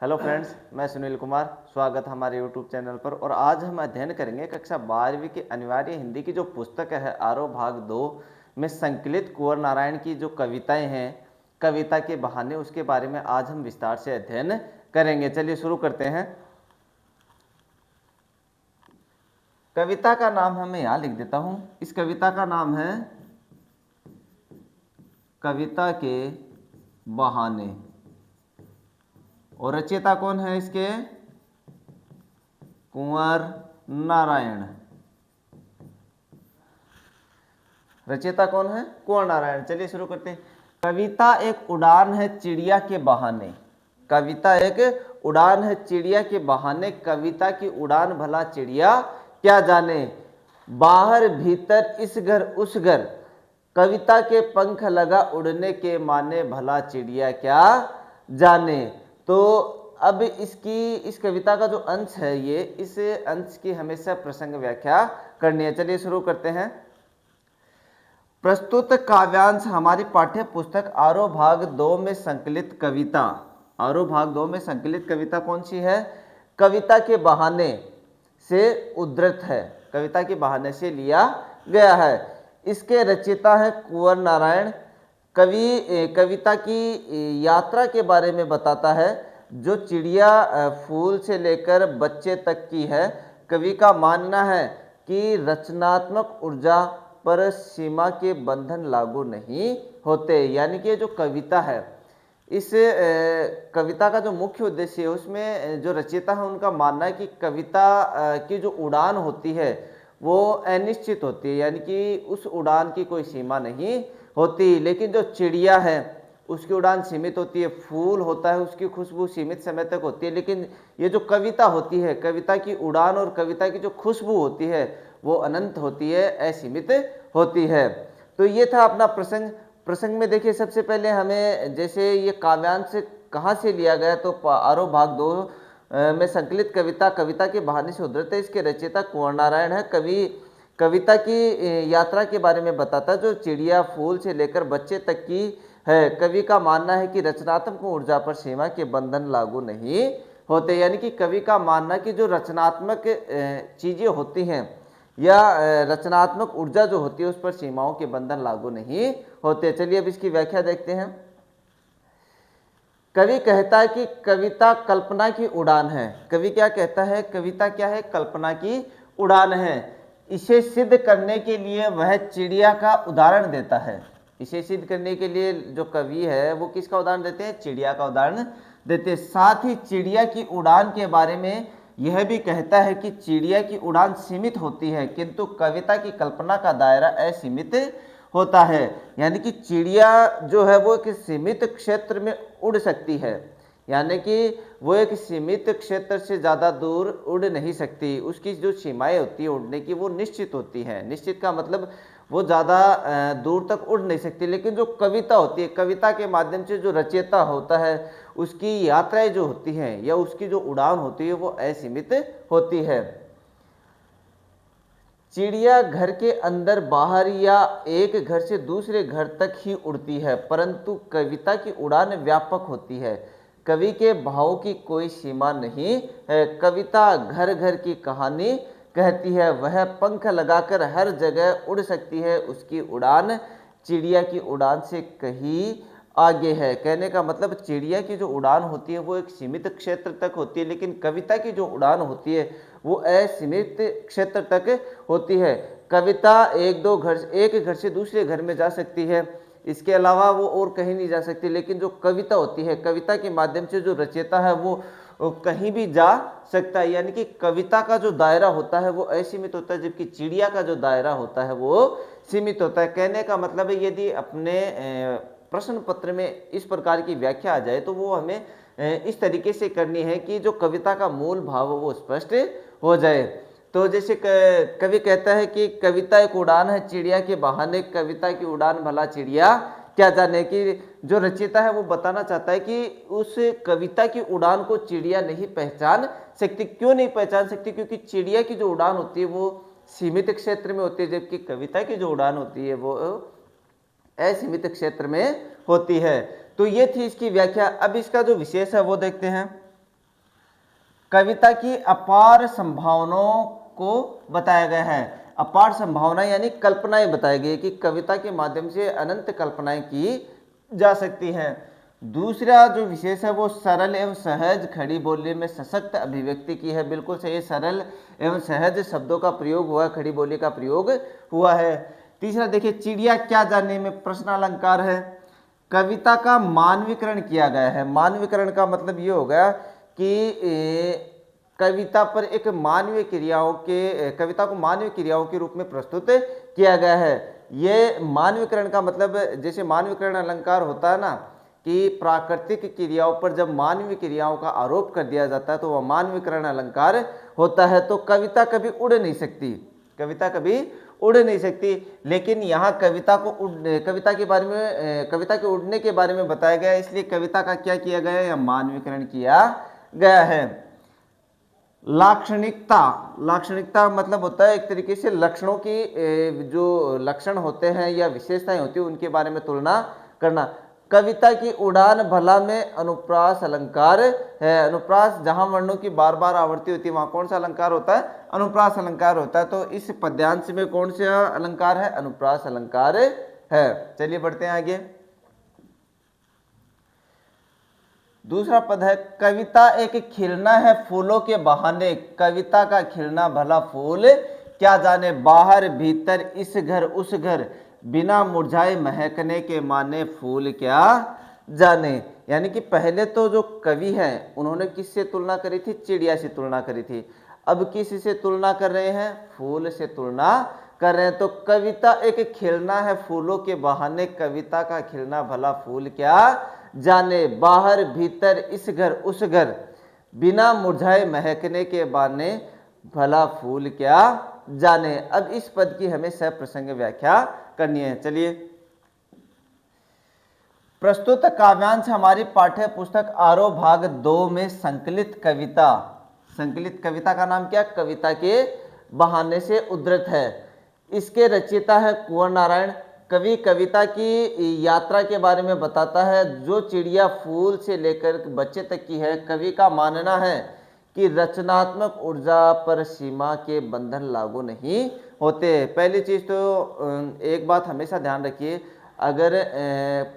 Hello friends, मैं सुनील कुमार। स्वागत है हमारे यूट्यूब चैनल पर। और आज हम अध्ययन करेंगे कक्षा 12वीं की अनिवार्य हिंदी की जो पुस्तक है आरोह भाग 2 में संकलित कुंवर नारायण की जो कविताएं हैं, कविता के बहाने, उसके बारे में आज हम विस्तार से अध्ययन करेंगे। चलिए शुरू करते हैं। कविता का नाम मैं यहाँ लिख देता हूँ। इस कविता का नाम है कविता के बहाने। और रचयिता कौन है इसके? कुंवर नारायण। रचयिता कौन है? कुंवर नारायण। चलिए शुरू करते हैं। कविता एक उड़ान है चिड़िया के बहाने। कविता एक उड़ान है चिड़िया के बहाने, कविता की उड़ान भला चिड़िया क्या जाने। बाहर भीतर इस घर उस घर, कविता के पंख लगा उड़ने के माने, भला चिड़िया क्या जाने। तो अब इस कविता का जो अंश है, ये इस अंश की हमेशा प्रसंग व्याख्या करनी है। चलिए शुरू करते हैं। प्रस्तुत काव्यांश हमारी पाठ्य पुस्तक आरोह भाग 2 में संकलित कविता। आरोह भाग 2 में संकलित कविता कौन सी है? कविता के बहाने से उद्धृत है, कविता के बहाने से लिया गया है। इसके रचयिता है कुंवर नारायण। कविता की यात्रा के बारे में बताता है, जो चिड़िया फूल से लेकर बच्चे तक की है। कवि का मानना है कि रचनात्मक ऊर्जा पर सीमा के बंधन लागू नहीं होते। यानी कि जो कविता है, इस कविता का जो मुख्य उद्देश्य है, उसमें जो रचयिता है उनका मानना है कि कविता की जो उड़ान होती है वो अनिश्चित होती है, यानी कि उस उड़ान की कोई सीमा नहीं होती। लेकिन जो चिड़िया है उसकी उड़ान सीमित होती है, फूल होता है उसकी खुशबू सीमित समय तक होती है। लेकिन ये जो कविता होती है, कविता की उड़ान और कविता की जो खुशबू होती है वो अनंत होती है, असीमित होती है। तो ये था अपना प्रसंग में देखिए, सबसे पहले हमें जैसे ये काव्यांश कहाँ से लिया गया, तो आरोह भाग 2 में संकलित कविता के बहाने से उद्धृत है। इसके रचयिता कुंवर नारायण है। कविता की यात्रा के बारे में बताता है, जो चिड़िया फूल से लेकर बच्चे तक की है। कवि का मानना है कि रचनात्मक ऊर्जा पर सीमा के बंधन लागू नहीं होते। यानी कि कवि का मानना कि जो रचनात्मक चीजें होती हैं या रचनात्मक ऊर्जा जो होती है उस पर सीमाओं के बंधन लागू नहीं होते। चलिए अब इसकी व्याख्या देखते हैं। कवि कहता है कि कविता कल्पना की उड़ान है। कवि क्या कहता है? कविता क्या है? कल्पना की उड़ान है। इसे सिद्ध करने के लिए वह चिड़िया का उदाहरण देता है। इसे सिद्ध करने के लिए जो कवि है वो किसका उदाहरण देते हैं? चिड़िया का उदाहरण देते हैं। साथ ही चिड़िया की उड़ान के बारे में यह भी कहता है कि चिड़िया की उड़ान सीमित होती है, किंतु कविता की कल्पना का दायरा असीमित होता है। यानी कि चिड़िया जो है वो एक सीमित क्षेत्र में उड़ सकती है, यानी कि वो एक सीमित क्षेत्र से ज़्यादा दूर उड़ नहीं सकती। उसकी जो सीमाएं होती है उड़ने की वो निश्चित होती हैं। निश्चित का मतलब वो ज़्यादा दूर तक उड़ नहीं सकती। लेकिन जो कविता होती है, कविता के माध्यम से जो रचयिता होता है उसकी यात्राएं जो होती हैं या उसकी जो उड़ान होती है वो असीमित होती है। चिड़िया घर के अंदर बाहर या एक घर से दूसरे घर तक ही उड़ती है, परंतु कविता की उड़ान व्यापक होती है। कवि के भाव की कोई सीमा नहीं है। कविता घर घर की कहानी कहती है। वह पंख लगाकर हर जगह उड़ सकती है। उसकी उड़ान चिड़िया की उड़ान से कहीं आगे है। कहने का मतलब चिड़िया की जो उड़ान होती है वो एक सीमित क्षेत्र तक होती है, लेकिन कविता की जो उड़ान होती है वो असीमित क्षेत्र तक होती है। कविता एक घर से दूसरे घर में जा सकती है, इसके अलावा वो और कहीं नहीं जा सकती। लेकिन जो कविता होती है, कविता के माध्यम से जो रचयिता है वो कहीं भी जा सकता है। यानी कि कविता का जो दायरा होता है वो असीमित होता है, जबकि चिड़िया का जो दायरा होता है वो सीमित होता है। कहने का मतलब है, यदि अपने प्रश्न पत्र में इस प्रकार की व्याख्या आ जाए तो वो हमें इस तरीके से करनी है कि जो कविता का मूल भाव वो स्पष्ट हो जाए। तो जैसे कवि कहता है कि कविता एक उड़ान है चिड़िया के बहाने, कविता की उड़ान भला चिड़िया क्या जाने। कि जो रचयिता है वो बताना चाहता है कि उस कविता की उड़ान को चिड़िया नहीं पहचान सकती। क्यों नहीं पहचान सकती? क्योंकि चिड़िया की जो उड़ान होती है वो सीमित क्षेत्र में होती है, जबकि कविता की जो उड़ान होती है वो असीमित क्षेत्र में होती है। तो ये थी इसकी व्याख्या। अब इसका जो विशेष है वो देखते हैं। कविता की अपार संभावनाओं को बताया गया है। अपार संभावना यानी कल्पनाएं बताई गई कि कविता के माध्यम से अनंत कल्पनाएं की जा सकती हैं। दूसरा जो विशेष है वो सरल एवं सहज खड़ी बोली में सशक्त अभिव्यक्ति की है। बिल्कुल सही, सरल एवं सहज शब्दों का प्रयोग हुआ, खड़ी बोली का प्रयोग हुआ है। तीसरा देखिए, चिड़िया क्या जाने में प्रश्न अलंकार है। कविता का मानवीकरण किया गया है। मानवीकरण का मतलब ये हो गया कि कविता पर एक मानवीय क्रियाओं के कविता को मानवीय क्रियाओं के रूप में प्रस्तुत किया गया है। ये मानवीकरण का मतलब, जैसे मानवीकरण अलंकार होता है ना कि प्राकृतिक क्रियाओं पर जब मानवीय क्रियाओं का आरोप कर दिया जाता है तो वह मानवीकरण अलंकार होता है। तो कविता कभी उड़ नहीं सकती, कविता कभी उड़ नहीं सकती। लेकिन यहाँ कविता के बारे में, कविता के उड़ने के बारे में बताया गया है, इसलिए कविता का क्या किया गया है, या मानवीकरण किया गया है। लाक्षणिकता, लाक्षणिकता मतलब होता है एक तरीके से लक्षणों की, जो लक्षण होते हैं या विशेषताएं होती है उनके बारे में तुलना करना। कविता की उड़ान भला में अनुप्रास अलंकार है। अनुप्रास, जहां वर्णों की बार बार आवृत्ति होती है वहां कौन सा अलंकार होता है, अनुप्रास अलंकार होता है। तो इस पद्यांश में कौन सा अलंकार है, अनुप्रास अलंकार है। चलिए बढ़ते हैं आगे। दूसरा पद है, कविता एक खिलना है फूलों के बहाने, कविता का खिलना भला फूल क्या जाने, बाहर भीतर इस घर उस घर, बिना मुरझाए महकने के माने फूल क्या जाने। यानी कि पहले तो जो कवि हैं उन्होंने किससे तुलना करी थी, चिड़िया से तुलना करी थी। अब किस से तुलना कर रहे हैं, फूल से तुलना कर रहे हैं। तो कविता एक खिलना है फूलों के बहाने, कविता का खिलना भला फूल क्या जाने, बाहर भीतर इस घर उस घर, बिना मुरझाए महकने के बहाने भला फूल क्या जाने। अब इस पद की हमें सप्रसंग व्याख्या करनी है। चलिए, प्रस्तुत काव्यांश हमारी पाठ्य पुस्तक आरोह भाग 2 में संकलित कविता, संकलित कविता का नाम क्या, कविता के बहाने से उद्धृत है। इसके रचयिता है कुंवर नारायण। कवि कविता की यात्रा के बारे में बताता है, जो चिड़िया फूल से लेकर बच्चे तक की है। कवि का मानना है कि रचनात्मक ऊर्जा पर सीमा के बंधन लागू नहीं होते। पहली चीज़ तो एक बात हमेशा ध्यान रखिए, अगर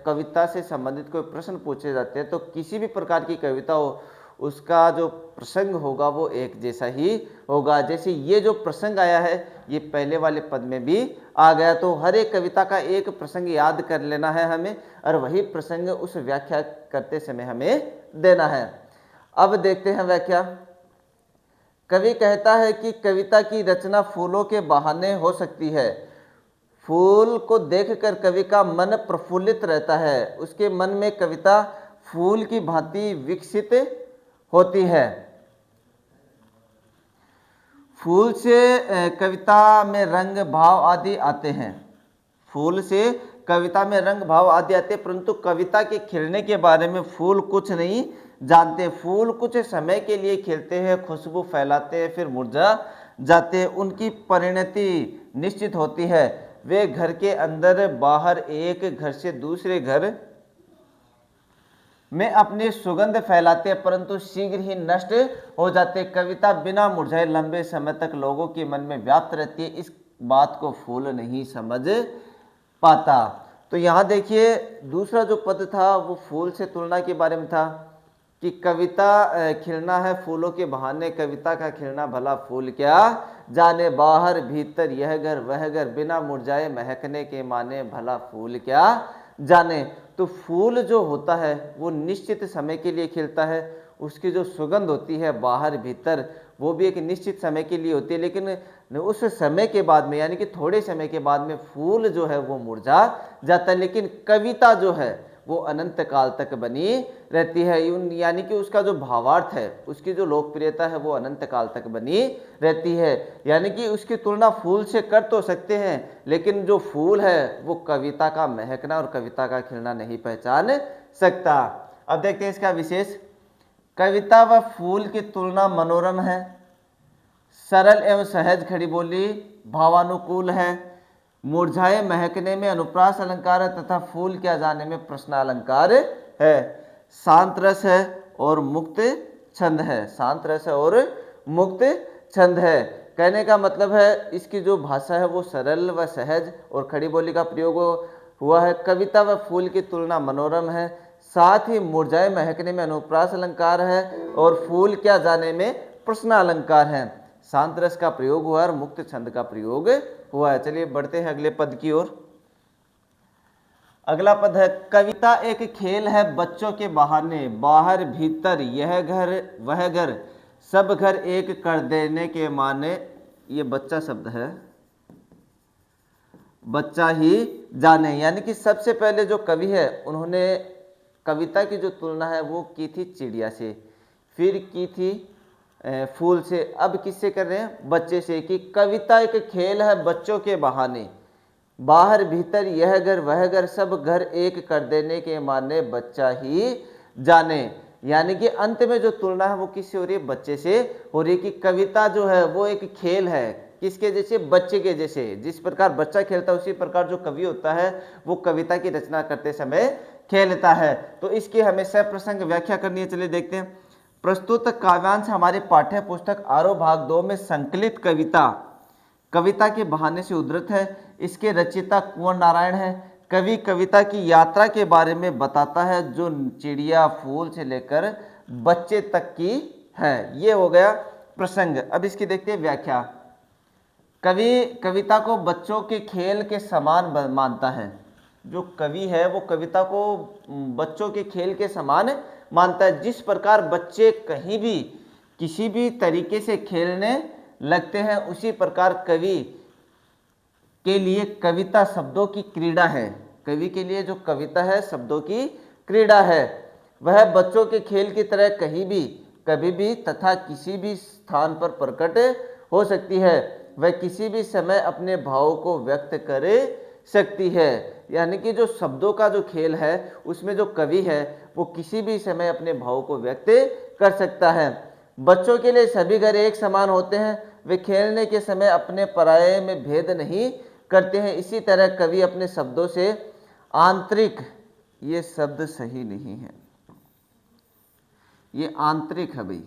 कविता से संबंधित कोई प्रश्न पूछे जाते हैं तो किसी भी प्रकार की कविता हो उसका जो प्रसंग होगा वो एक जैसा ही होगा। जैसे ये जो प्रसंग आया है ये पहले वाले पद में भी आ गया, तो हर एक कविता का एक प्रसंग याद कर लेना है हमें, और वही प्रसंग उस व्याख्या करते समय हमें देना है। अब देखते हैं व्याख्या। कवि कहता है कि कविता की रचना फूलों के बहाने हो सकती है। फूल को देखकर कवि का मन प्रफुल्लित रहता है, उसके मन में कविता फूल की भांति विकसित होती है। फूल से कविता में रंग भाव आदि आते हैं, फूल से कविता में रंग भाव आदि आते हैं, परंतु कविता के खिलने के बारे में फूल कुछ नहीं जानते। फूल कुछ समय के लिए खिलते हैं, खुशबू फैलाते हैं, फिर मुरझा जाते हैं, उनकी परिणति निश्चित होती है। वे घर के अंदर बाहर, एक घर से दूसरे घर में अपनी सुगंध फैलाते हैं, परंतु शीघ्र ही नष्ट हो जाते। कविता बिना मुरझाए लंबे समय तक लोगों के मन में व्याप्त रहती है, इस बात को फूल नहीं समझ पाता। तो यहाँ देखिए दूसरा जो पद था वो फूल से तुलना के बारे में था कि कविता खिलना है फूलों के बहाने, कविता का खिलना भला फूल क्या जाने, बाहर भीतर यह घर वह घर, बिना मुरझाए महकने के माने भला फूल क्या जाने। तो फूल जो होता है वो निश्चित समय के लिए खिलता है, उसकी जो सुगंध होती है बाहर भीतर वो भी एक निश्चित समय के लिए होती है, लेकिन उस समय के बाद में यानी कि थोड़े समय के बाद में फूल जो है वो मुरझा जाता है। लेकिन कविता जो है वो अनंत काल तक बनी रहती है, यानी कि उसका जो भावार्थ है, उसकी जो लोकप्रियता है वो अनंत काल तक बनी रहती है। यानी कि उसकी तुलना फूल से कर तो सकते हैं, लेकिन जो फूल है वो कविता का महकना और कविता का खिलना नहीं पहचान सकता। अब देखते हैं इसका विशेष। कविता व फूल की तुलना मनोरम है, सरल एवं सहज खड़ी बोली भावानुकूल है, मुरझाए महकने में अनुप्रास अलंकार है तथा फूल क्या जाने में प्रश्न अलंकार है, शांत रस है और मुक्त छंद है, शांत रस है और मुक्त छंद है। कहने का मतलब है इसकी जो भाषा है वो सरल व सहज और खड़ी बोली का प्रयोग हुआ है। कविता व फूल की तुलना मनोरम है, साथ ही मुरझाए महकने में अनुप्रास अलंकार है और फूल क्या जाने में प्रश्न अलंकार है। शांत रस का प्रयोग हुआ और मुक्त छंद का प्रयोग हुआ है। चलिए बढ़ते हैं अगले पद की ओर। अगला पद है, कविता एक खेल है बच्चों के बहाने, बाहर भीतर यह घर वह घर, सब घर एक कर देने के माने। ये बच्चा शब्द है, बच्चा ही जाने, यानी कि सबसे पहले जो कवि है उन्होंने कविता की जो तुलना है वो की थी चिड़िया से, फिर की थी फूल से, अब किससे कर रहे हैं, बच्चे से, कि कविता एक खेल है बच्चों के बहाने, बाहर भीतर यह घर वह घर, सब घर एक कर देने के माने, बच्चा ही जाने। यानी कि अंत में जो तुलना है वो किससे हो रही है, बच्चे से हो रही है, कि कविता जो है वो एक खेल है, किसके जैसे, बच्चे के जैसे। जिस प्रकार बच्चा खेलता है उसी प्रकार जो कवि होता है वो कविता की रचना करते समय खेलता है। तो इसकी हमें सप्रसंग व्याख्या करनी है। चलिए देखते हैं। प्रस्तुत काव्यांश हमारे पाठ्य पुस्तक आरोह भाग 2 में संकलित कविता के बहाने से उद्धृत है। इसके रचयिता कुंवर नारायण है। कवि कविता की यात्रा के बारे में बताता है जो चिड़िया फूल से लेकर बच्चे तक की है। ये हो गया प्रसंग। अब इसकी देखते हैं व्याख्या। कवि कविता को बच्चों के खेल के समान मानता है। जो कवि है वो कविता को बच्चों के खेल के समान मानता है। जिस प्रकार बच्चे कहीं भी किसी भी तरीके से खेलने लगते हैं उसी प्रकार कवि के लिए कविता शब्दों की क्रीड़ा है। कवि के लिए जो कविता है शब्दों की क्रीड़ा है। वह बच्चों के खेल की तरह कहीं भी कभी भी तथा किसी भी स्थान पर प्रकट हो सकती है। वह किसी भी समय अपने भावों को व्यक्त कर सकती है। यानी कि जो शब्दों का जो खेल है उसमें जो कवि है वो किसी भी समय अपने भावों को व्यक्त कर सकता है। बच्चों के लिए सभी घर एक समान होते हैं। वे खेलने के समय अपने पराये में भेद नहीं करते हैं। इसी तरह कवि अपने शब्दों से आंतरिक, ये शब्द सही नहीं है, ये आंतरिक है भाई,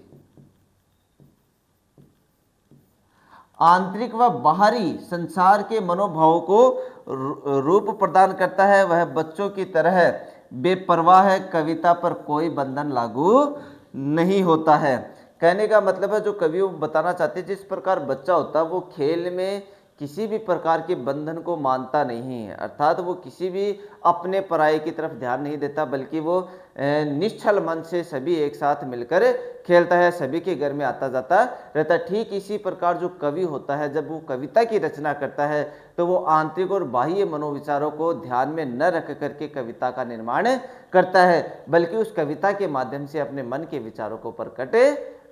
आंतरिक व बाहरी संसार के मनोभावों को रूप प्रदान करता है। वह बच्चों की तरह बेपरवाह है, कविता पर कोई बंधन लागू नहीं होता है। कहने का मतलब है जो कवि बताना चाहते हैं जिस प्रकार बच्चा होता है वो खेल में किसी भी प्रकार के बंधन को मानता नहीं है, अर्थात वो किसी भी अपने पराये की तरफ ध्यान नहीं देता, बल्कि वो निश्चल मन से सभी एक साथ मिलकर खेलता है, सभी के घर में आता जाता रहता है। ठीक इसी प्रकार जो कवि होता है जब वो कविता की रचना करता है तो वो आंतरिक और बाह्य मनोविचारों को ध्यान में न रख करके कविता का निर्माण करता है, बल्कि उस कविता के माध्यम से अपने मन के विचारों को प्रकट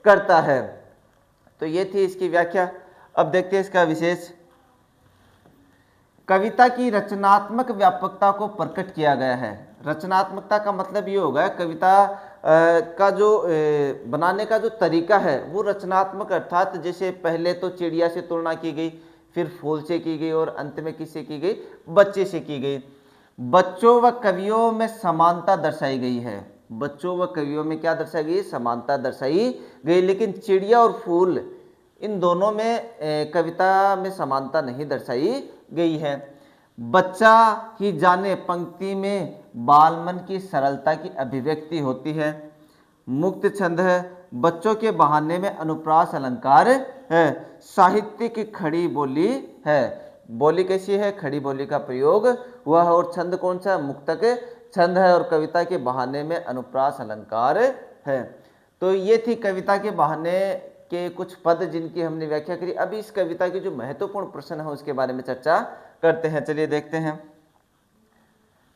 करता है। तो ये थी इसकी व्याख्या। अब देखते हैं इसका विशेष। कविता की रचनात्मक व्यापकता को प्रकट किया गया है। रचनात्मकता का मतलब ये होगा कविता का जो बनाने का जो तरीका है वो रचनात्मक, अर्थात जैसे पहले तो चिड़िया से तुलना की गई, फिर फूल से की गई और अंत में किससे की गई, बच्चे से की गई। बच्चों व कवियों में समानता दर्शाई गई है। बच्चों व कवियों में क्या दर्शाई गई, समानता दर्शाई गई। लेकिन चिड़िया और फूल इन दोनों में कविता में समानता नहीं दर्शाई गई है। बच्चा ही जाने पंक्ति में बालमन की सरलता की अभिव्यक्ति होती है। मुक्त छंद है, बच्चों के बहाने में अनुप्रास अलंकार है। साहित्यिक खड़ी बोली है। बोली कैसी है, खड़ी बोली का प्रयोग हुआ है। और छंद कौन सा, मुक्तक छंद है। और कविता के बहाने में अनुप्रास अलंकार है। तो ये थी कविता के बहाने के कुछ पद जिनकी हमने व्याख्या करी। अभी इस कविता के जो महत्वपूर्ण प्रश्न है उसके बारे में चर्चा करते हैं। चलिए देखते हैं।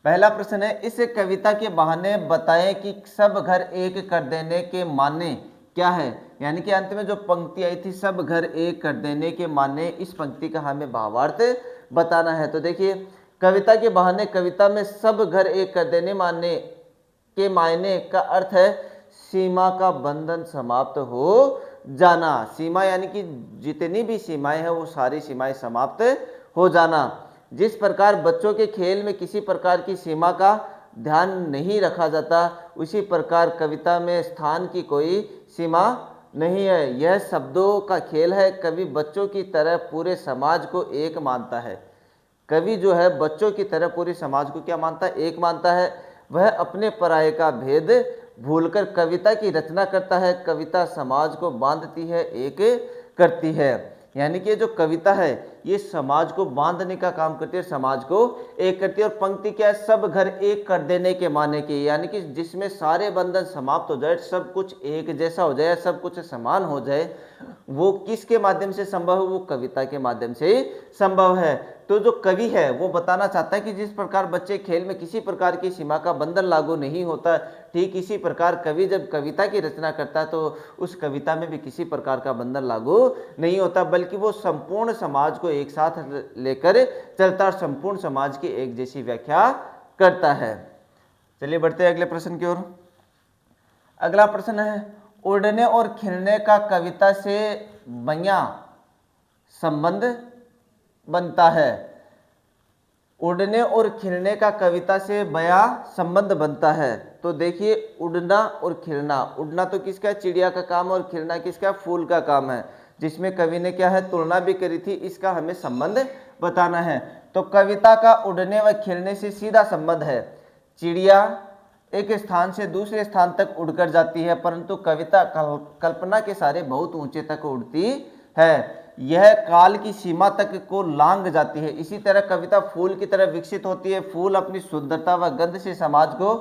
पहला प्रश्न है, इस कविता के बहाने बताएं कि सब घर एक कर देने के माने क्या है। यानी कि अंत में जो पंक्ति आई थी सब घर एक कर देने के माने, इस पंक्ति का हमें भावार्थ बताना है। तो देखिए, कविता के बहाने कविता में सब घर एक कर देने माने के मायने का अर्थ है सीमा का बंधन समाप्त हो जाना। सीमा यानी कि जितनी भी सीमाएं हैं वो सारी सीमाएं समाप्त हो जाना। जिस प्रकार बच्चों के खेल में किसी प्रकार की सीमा का ध्यान नहीं रखा जाता, उसी प्रकार कविता में स्थान की कोई सीमा नहीं है। यह शब्दों का खेल है। कवि बच्चों की तरह पूरे समाज को एक मानता है। कवि जो है बच्चों की तरह पूरे समाज को क्या मानता है? एक मानता है। वह अपने पराये का भेद भूलकर कविता की रचना करता है। कविता समाज को बांधती है, एक करती है। यानी कि जो कविता है ये समाज को बांधने का काम करती है, समाज को एक करती है। और पंक्ति क्या है? सब घर एक कर देने के माने की, यानी कि जिसमें सारे बंधन समाप्त हो जाए, सब कुछ एक जैसा हो जाए, सब कुछ समान हो जाए। वो किसके माध्यम से संभव है? वो कविता के माध्यम से संभव है। तो जो कवि है वो बताना चाहता है कि जिस प्रकार बच्चे खेल में किसी प्रकार की सीमा का बंधन लागू नहीं होता, ठीक इसी प्रकार कवि जब कविता की रचना करता है तो उस कविता में भी किसी प्रकार का बंधन लागू नहीं होता, बल्कि वो संपूर्ण समाज को एक साथ लेकर चलता और संपूर्ण समाज की एक जैसी व्याख्या करता है। चलिए बढ़ते हैं अगले प्रश्न की ओर। अगला प्रश्न है, उड़ने और खिलने का कविता से बया संबंध बनता है। उड़ने और खिलने का कविता से बया संबंध बनता है। तो देखिए, उड़ना और खिलना, उड़ना तो किसका? चिड़िया का काम, और खिलना किसका? फूल का काम है, जिसमें कवि ने क्या है? तुलना भी करी थी। इसका हमें संबंध बताना है। तो कविता का उड़ने व खिलने से सीधा संबंध है। चिड़िया एक स्थान से दूसरे स्थान तक उड़कर जाती है, परंतु कविता कल्पना के सारे बहुत ऊंचे तक उड़ती है। यह काल की सीमा तक को लांघ जाती है। इसी तरह कविता फूल की तरह विकसित होती है। फूल अपनी सुंदरता व गंध से समाज को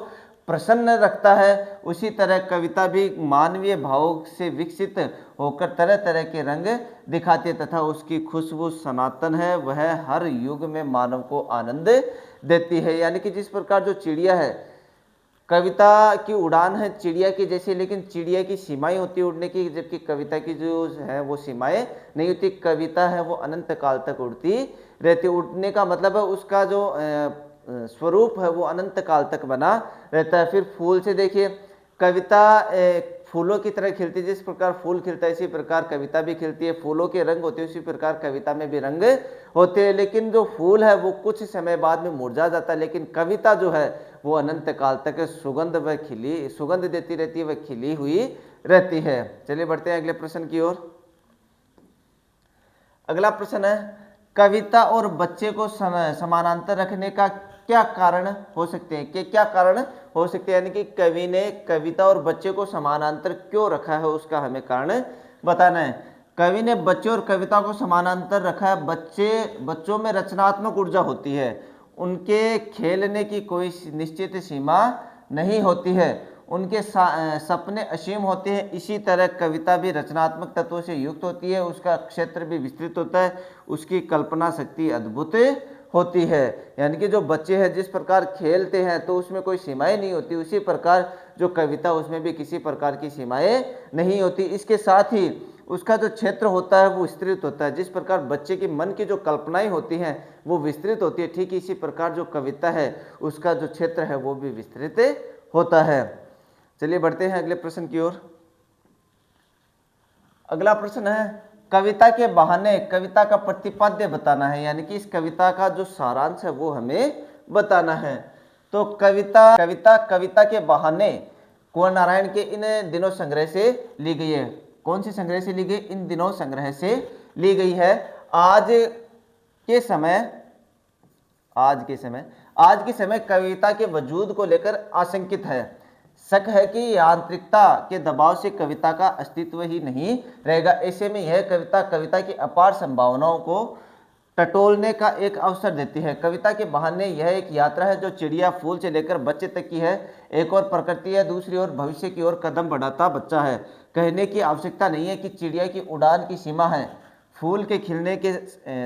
प्रसन्न रखता है। उसी तरह कविता भी मानवीय भावों से विकसित होकर तरह तरह के रंग दिखाती है तथा उसकी खुशबू सनातन है। वह हर युग में मानव को आनंद देती है। यानी कि जिस प्रकार जो चिड़िया है, कविता की उड़ान है चिड़िया की जैसी, लेकिन चिड़िया की सीमाएं होती है उड़ने की, जबकि कविता की जो है वो सीमाएं नहीं होती। कविता है वो अनंत काल तक उड़ती रहती। उड़ने का मतलब है उसका जो स्वरूप है वो अनंत काल तक बना रहता है। फिर फूल से देखिए, कविता फूलों की तरह खिलती है। जिस प्रकार फूल खिलता है इसी प्रकार कविता भी खिलती है। फूलों के रंग होते हैं उसी प्रकार कविता में भी रंग होते हैं। लेकिन जो फूल है वो कुछ समय बाद में मुरझा जाता है, लेकिन कविता जो है वो अनंत काल तक सुगंध देती रहती है, वह खिली हुई रहती है। चलिए बढ़ते हैं अगले प्रश्न की ओर। अगला प्रश्न है, कविता और बच्चे को समानांतर रखने का क्या कारण हो सकते हैं? क्या कारण हो सकते हैं? यानी कि कवि ने कविता और बच्चे को समानांतर क्यों रखा है, उसका हमें कारण बताना है। कवि ने बच्चे और कविता को समानांतर रखा है। बच्चों में रचनात्मक ऊर्जा होती है, उनके खेलने की कोई निश्चित सीमा नहीं होती है, उनके सपने असीम होते हैं। इसी तरह कविता भी रचनात्मक तत्वों से युक्त होती है, उसका क्षेत्र भी विस्तृत होता है, उसकी कल्पना शक्ति अद्भुत होती है। यानी कि जो बच्चे हैं जिस प्रकार खेलते हैं तो उसमें कोई सीमाएं नहीं होती, उसी प्रकार जो कविता उसमें भी किसी प्रकार की सीमाएं नहीं होती। इसके साथ ही उसका जो क्षेत्र होता है वो विस्तृत होता है। जिस प्रकार बच्चे के मन की जो कल्पनाएं होती हैं वो विस्तृत होती है, ठीक इसी प्रकार जो कविता है उसका जो क्षेत्र है वो भी विस्तृत होता है। चलिए बढ़ते हैं अगले प्रश्न की ओर। अगला प्रश्न है, कविता के बहाने कविता का प्रतिपाद्य बताना है। यानी कि इस कविता का जो सारांश है वो हमें बताना है। तो कविता के बहाने कुंवर नारायण के इन दिनों संग्रह से ली गई है। कौन सी संग्रह से ली गई? इन दिनों संग्रह से ली गई है। आज के समय कविता के वजूद को लेकर आशंकित है। शक है कि यांत्रिकता के दबाव से कविता का अस्तित्व ही नहीं रहेगा। ऐसे में यह कविता की अपार संभावनाओं को टटोलने का एक अवसर देती है। कविता के बहाने यह एक यात्रा है जो चिड़िया फूल से लेकर बच्चे तक की है। एक और प्रकृति है, दूसरी ओर भविष्य की ओर कदम बढ़ाता बच्चा है। कहने की आवश्यकता नहीं है कि चिड़िया की उड़ान की सीमा है, फूल के खिलने के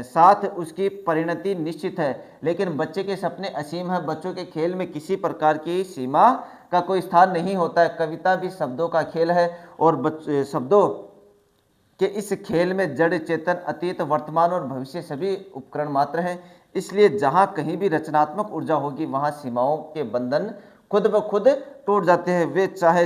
साथ उसकी परिणति निश्चित है, लेकिन बच्चे के सपने असीम है। बच्चों के खेल में किसी प्रकार की सीमा का कोई स्थान नहीं होता है। कविता भी शब्दों का खेल है और शब्दों के इस खेल में जड़ चेतन अतीत वर्तमान और भविष्य सभी उपकरण मात्र हैं। इसलिए जहाँ कहीं भी रचनात्मक ऊर्जा होगी वहाँ सीमाओं के बंधन खुद ब खुद टूट जाते हैं। वे चाहे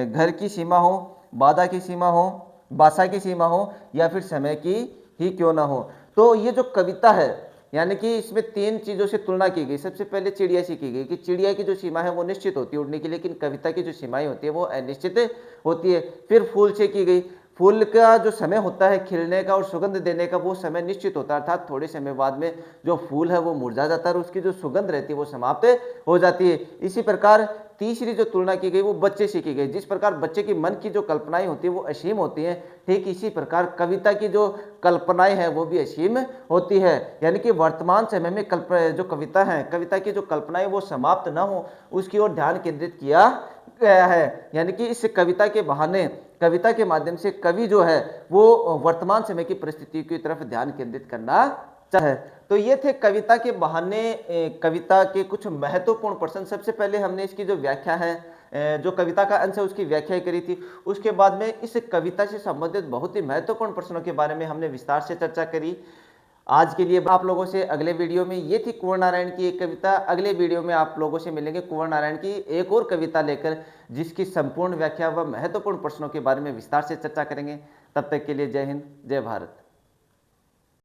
घर की सीमा हो, बाधा की सीमा हो, भाषा की सीमा हो या फिर समय की ही क्यों ना हो। तो ये जो कविता है यानी कि इसमें तीन चीज़ों से तुलना की गई। सबसे पहले चिड़िया से की गई कि चिड़िया की जो सीमा है वो निश्चित होती है उड़ने की, लेकिन कविता की जो सीमाएं होती है वो अनिश्चित होती है। फिर फूल से की गई, फूल का जो समय होता है खिलने का और सुगंध देने का वो समय निश्चित होता है, अर्थात थोड़े समय बाद में जो फूल है वो मुरझा जाता है और उसकी जो सुगंध रहती है वो समाप्त हो जाती है। इसी प्रकार तीसरी जो तुलना की गई वो बच्चे से की गई। जिस प्रकार बच्चे की मन की जो कल्पनाएं होती है वो असीम होती हैं, ठीक इसी प्रकार कविता की जो कल्पनाएं हैं वो भी असीम होती है। यानी कि वर्तमान समय में जो कविता है, कविता की जो कल्पनाएं वो समाप्त ना हो उसकी ओर ध्यान केंद्रित किया गया है। यानी कि इस कविता के बहाने, कविता के माध्यम से कवि जो है वो वर्तमान समय की परिस्थिति की तरफ ध्यान केंद्रित करना है। तो ये थे कविता के बहाने कविता के कुछ महत्वपूर्ण प्रश्न। सबसे पहले हमने इसकी जो व्याख्या है, जो कविता का अंश है उसकी व्याख्या करी थी। उसके बाद में इस कविता से संबंधित बहुत ही महत्वपूर्ण प्रश्नों के बारे में हमने विस्तार से चर्चा करी। आज के लिए आप लोगों से अगले वीडियो में, ये थी कुंवर नारायण की एक कविता। अगले वीडियो में आप लोगों से मिलेंगे कुंवर नारायण की एक और कविता लेकर, जिसकी संपूर्ण व्याख्या व महत्वपूर्ण प्रश्नों के बारे में विस्तार से चर्चा करेंगे। तब तक के लिए जय हिंद, जय भारत।